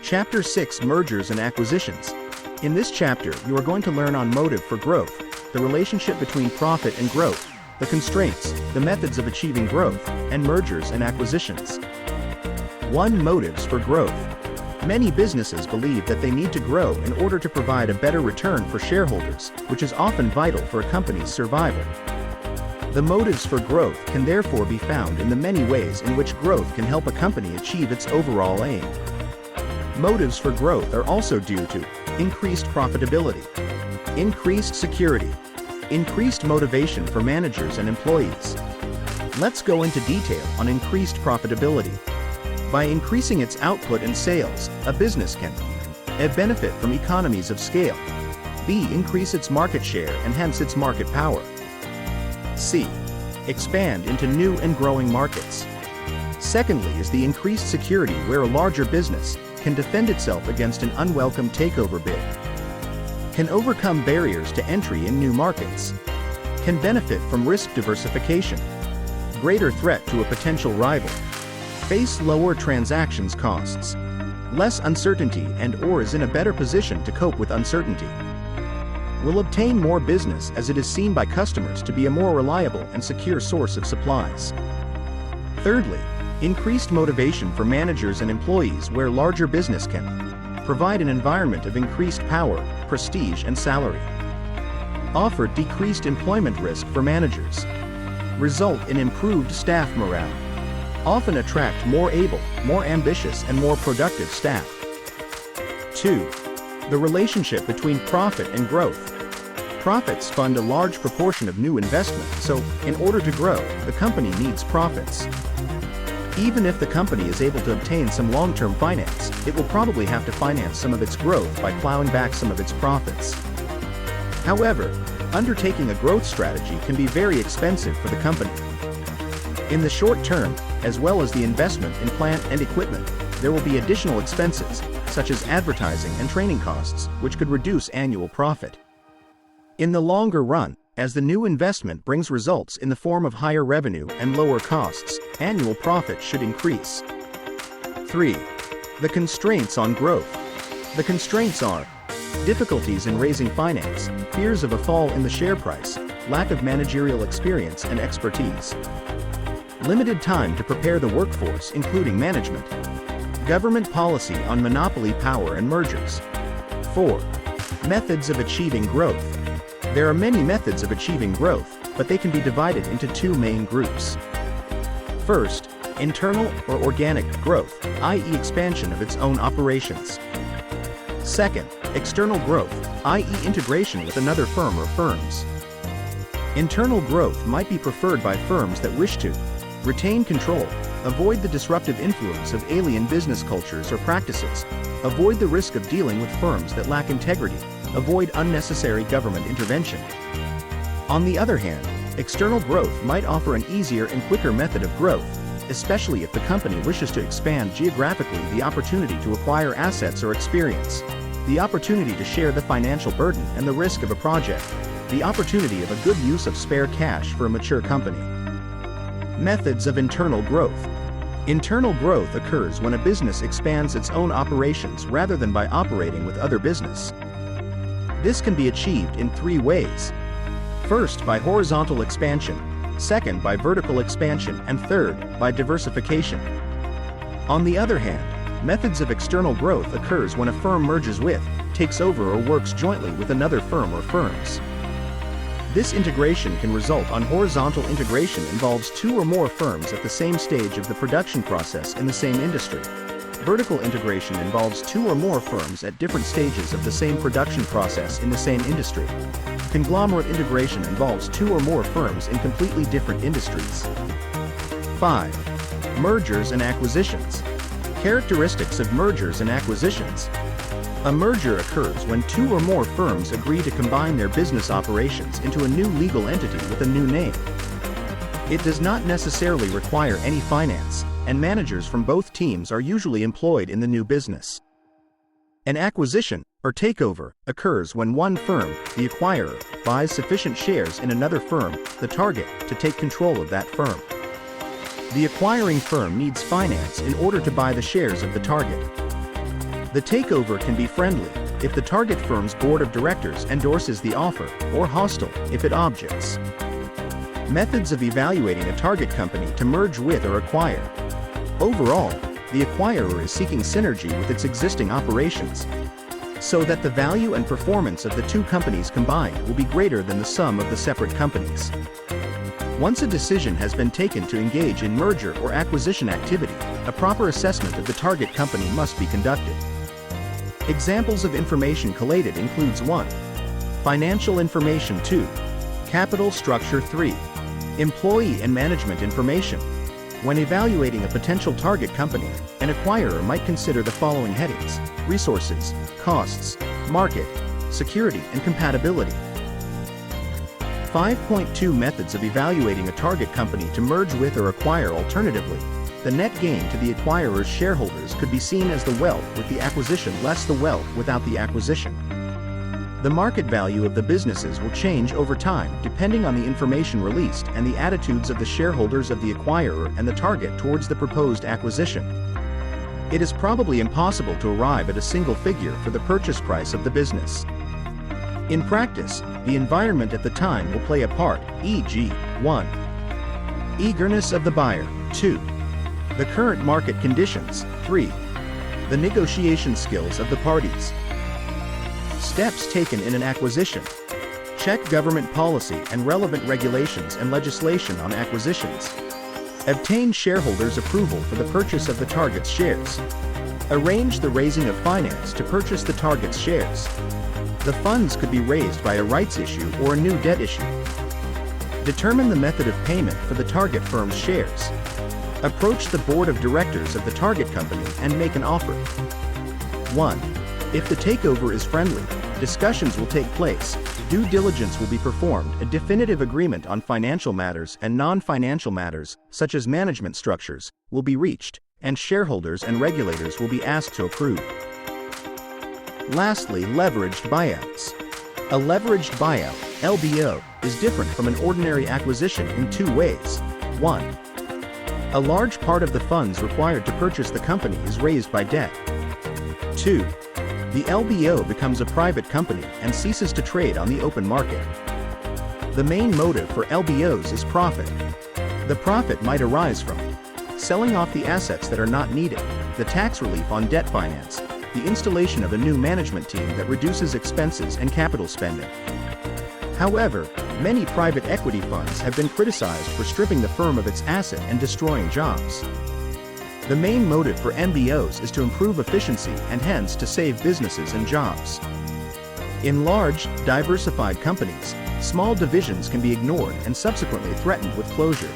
Chapter 6: Mergers and Acquisitions. In this chapter, you are going to learn on motive for growth, the relationship between profit and growth, the constraints, the methods of achieving growth, and mergers and acquisitions. 1. Motives for growth. Many businesses believe that they need to grow in order to provide a better return for shareholders, which is often vital for a company's survival. The motives for growth can therefore be found in the many ways in which growth can help a company achieve its overall aim. Motives for growth are also due to increased profitability, increased security, increased motivation for managers and employees. Let's go into detail on increased profitability. By increasing its output and sales, a business can A. Benefit from economies of scale. B. Increase its market share and hence its market power. C. Expand into new and growing markets. Secondly is the increased security, where a larger business can defend itself against an unwelcome takeover bid, can overcome barriers to entry in new markets, can benefit from risk diversification, greater threat to a potential rival, face lower transactions costs, less uncertainty and/or is in a better position to cope with uncertainty, will obtain more business as it is seen by customers to be a more reliable and secure source of supplies. Thirdly, increased motivation for managers and employees, where larger business can provide an environment of increased power, prestige and salary, offer decreased employment risk for managers, result in improved staff morale, often attract more able, more ambitious and more productive staff. 2. The relationship between profit and growth. Profits fund a large proportion of new investment, so, in order to grow, the company needs profits. Even if the company is able to obtain some long-term finance, it will probably have to finance some of its growth by plowing back some of its profits. However, undertaking a growth strategy can be very expensive for the company. In the short term, as well as the investment in plant and equipment, there will be additional expenses, such as advertising and training costs, which could reduce annual profit. In the longer run, as the new investment brings results in the form of higher revenue and lower costs, annual profit should increase. 3. The constraints on growth. The constraints are difficulties in raising finance, fears of a fall in the share price, lack of managerial experience and expertise, limited time to prepare the workforce including management, government policy on monopoly power and mergers. 4. Methods of achieving growth. There are many methods of achieving growth, but they can be divided into two main groups. First, internal or organic growth, i.e. expansion of its own operations. Second, external growth, i.e. integration with another firm or firms. Internal growth might be preferred by firms that wish to retain control, avoid the disruptive influence of alien business cultures or practices, avoid the risk of dealing with firms that lack integrity, avoid unnecessary government intervention. On the other hand, external growth might offer an easier and quicker method of growth, especially if the company wishes to expand geographically, the opportunity to acquire assets or experience, the opportunity to share the financial burden and the risk of a project, the opportunity of a good use of spare cash for a mature company. Methods of internal growth. Internal growth occurs when a business expands its own operations rather than by operating with other business. This can be achieved in three ways. First, by horizontal expansion, second, by vertical expansion, and third, by diversification. On the other hand, methods of external growth occurs when a firm merges with, takes over or works jointly with another firm or firms. This integration can result on horizontal integration involves two or more firms at the same stage of the production process in the same industry. Vertical integration involves two or more firms at different stages of the same production process in the same industry. Conglomerate integration involves two or more firms in completely different industries. 5. Mergers and acquisitions. Characteristics of mergers and acquisitions. A merger occurs when two or more firms agree to combine their business operations into a new legal entity with a new name. It does not necessarily require any finance, and managers from both teams are usually employed in the new business. An acquisition, or takeover, occurs when one firm, the acquirer, buys sufficient shares in another firm, the target, to take control of that firm. The acquiring firm needs finance in order to buy the shares of the target. The takeover can be friendly if the target firm's board of directors endorses the offer, or hostile if it objects. Methods of evaluating a target company to merge with or acquire. Overall, the acquirer is seeking synergy with its existing operations, so that the value and performance of the two companies combined will be greater than the sum of the separate companies. Once a decision has been taken to engage in merger or acquisition activity, a proper assessment of the target company must be conducted. Examples of information collated includes 1. Financial information. 2. Capital structure. 3. Employee and management information. When evaluating a potential target company, an acquirer might consider the following headings: resources, costs, market, security, and compatibility. 5.2 Methods of evaluating a target company to merge with or acquire. Alternatively, the net gain to the acquirer's shareholders could be seen as the wealth with the acquisition less the wealth without the acquisition. The market value of the businesses will change over time depending on the information released and the attitudes of the shareholders of the acquirer and the target towards the proposed acquisition. It is probably impossible to arrive at a single figure for the purchase price of the business. In practice, the environment at the time will play a part, e.g., 1. Eagerness of the buyer. 2. The current market conditions. 3. The negotiation skills of the parties. Steps taken in an acquisition. Check government policy and relevant regulations and legislation on acquisitions. Obtain shareholders' approval for the purchase of the target's shares. Arrange the raising of finance to purchase the target's shares. The funds could be raised by a rights issue or a new debt issue. Determine the method of payment for the target firm's shares. Approach the board of directors of the target company and make an offer. 1. If the takeover is friendly, discussions will take place, due diligence will be performed, a definitive agreement on financial matters and non-financial matters, such as management structures, will be reached, and shareholders and regulators will be asked to approve. Lastly, leveraged buyouts. A leveraged buyout, LBO, is different from an ordinary acquisition in 2 ways. 1. A large part of the funds required to purchase the company is raised by debt. 2. The LBO becomes a private company and ceases to trade on the open market. The main motive for LBOs is profit. The profit might arise from selling off the assets that are not needed, the tax relief on debt finance, the installation of a new management team that reduces expenses and capital spending. However, many private equity funds have been criticized for stripping the firm of its asset and destroying jobs. The main motive for MBOs is to improve efficiency and hence to save businesses and jobs. In large, diversified companies, small divisions can be ignored and subsequently threatened with closure.